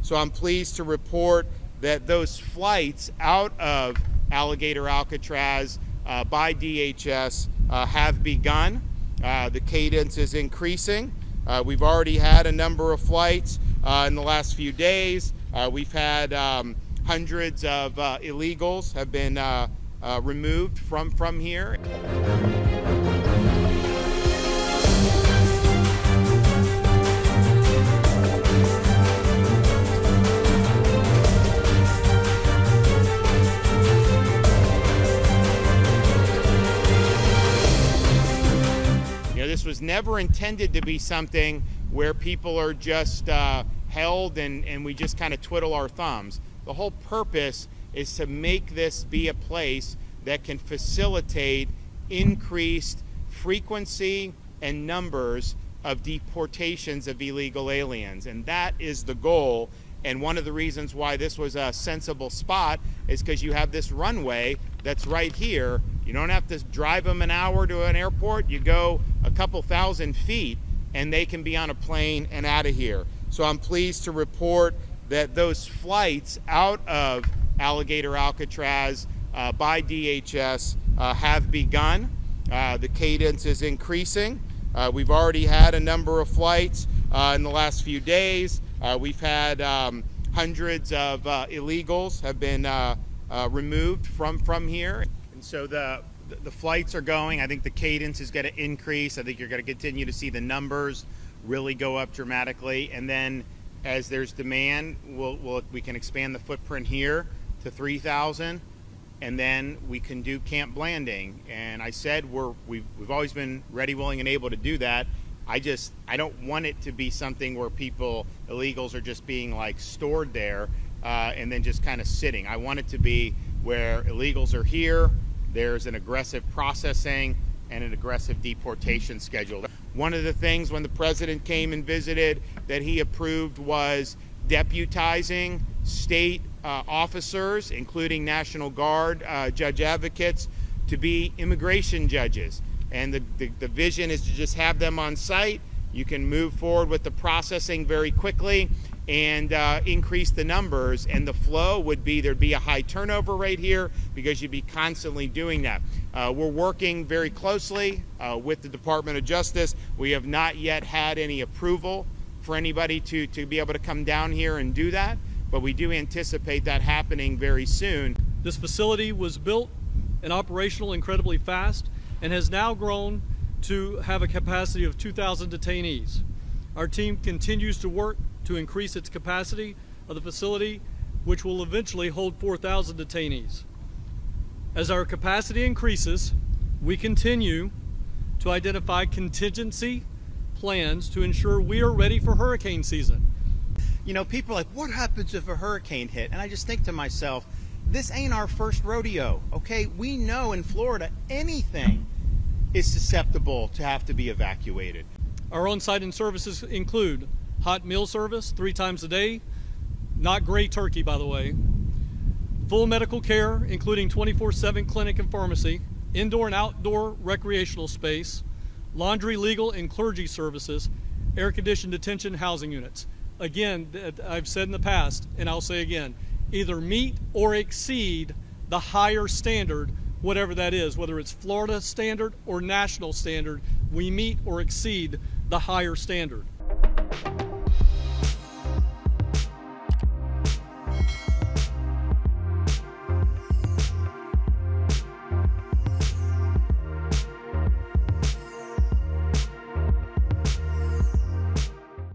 So I'm pleased to report that those flights out of Alligator Alcatraz by DHS have begun. The cadence is increasing. We've already had a number of flights in the last few days. We've had hundreds of illegals have been removed from here. This was never intended to be something where people are just held and we just kind of twiddle our thumbs. The whole purpose is to make this be a place that can facilitate increased frequency and numbers of deportations of illegal aliens. And that is the goal. And one of the reasons why this was a sensible spot is because you have this runway that's right here. You don't have to drive them an hour to an airport. You go a couple thousand feet and they can be on a plane and out of here. So I'm pleased to report that those flights out of Alligator Alcatraz by DHS have begun. The cadence is increasing. We've already had a number of flights in the last few days. We've had hundreds of illegals have been removed from here. And so the flights are going. I think the cadence is going to increase. I think you're going to continue to see the numbers really go up dramatically. And then as there's demand, we can expand the footprint here to 3,000. And then we can do Camp Blanding. And I said we've always been ready, willing, and able to do that. I don't want it to be something where illegals are just being like stored there and then just kind of sitting. I want it to be where illegals are here, there's an aggressive processing and an aggressive deportation schedule. One of the things when the president came and visited that he approved was deputizing state officers, including National Guard judge advocates, to be immigration judges. And the vision is to just have them on site. You can move forward with the processing very quickly and increase the numbers. And the flow would be, there'd be a high turnover rate here because you'd be constantly doing that. We're working very closely with the Department of Justice. We have not yet had any approval for anybody to be able to come down here and do that, but we do anticipate that happening very soon. This facility was built and operational incredibly fast and has now grown to have a capacity of 2,000 detainees. Our team continues to work to increase its capacity of the facility, which will eventually hold 4,000 detainees. As our capacity increases, we continue to identify contingency plans to ensure we are ready for hurricane season. You know, people are like, what happens if a hurricane hit? And I just think to myself, this ain't our first rodeo, okay? We know in Florida anything is susceptible to have to be evacuated. Our on-site services include hot meal service 3 times a day, not gray turkey, by the way, full medical care, including 24/7 clinic and pharmacy, indoor and outdoor recreational space, laundry, legal, and clergy services, air-conditioned detention housing units. Again, I've said in the past, and I'll say again, either meet or exceed the higher standard, whatever that is, whether it's Florida standard or national standard, we meet or exceed the higher standard.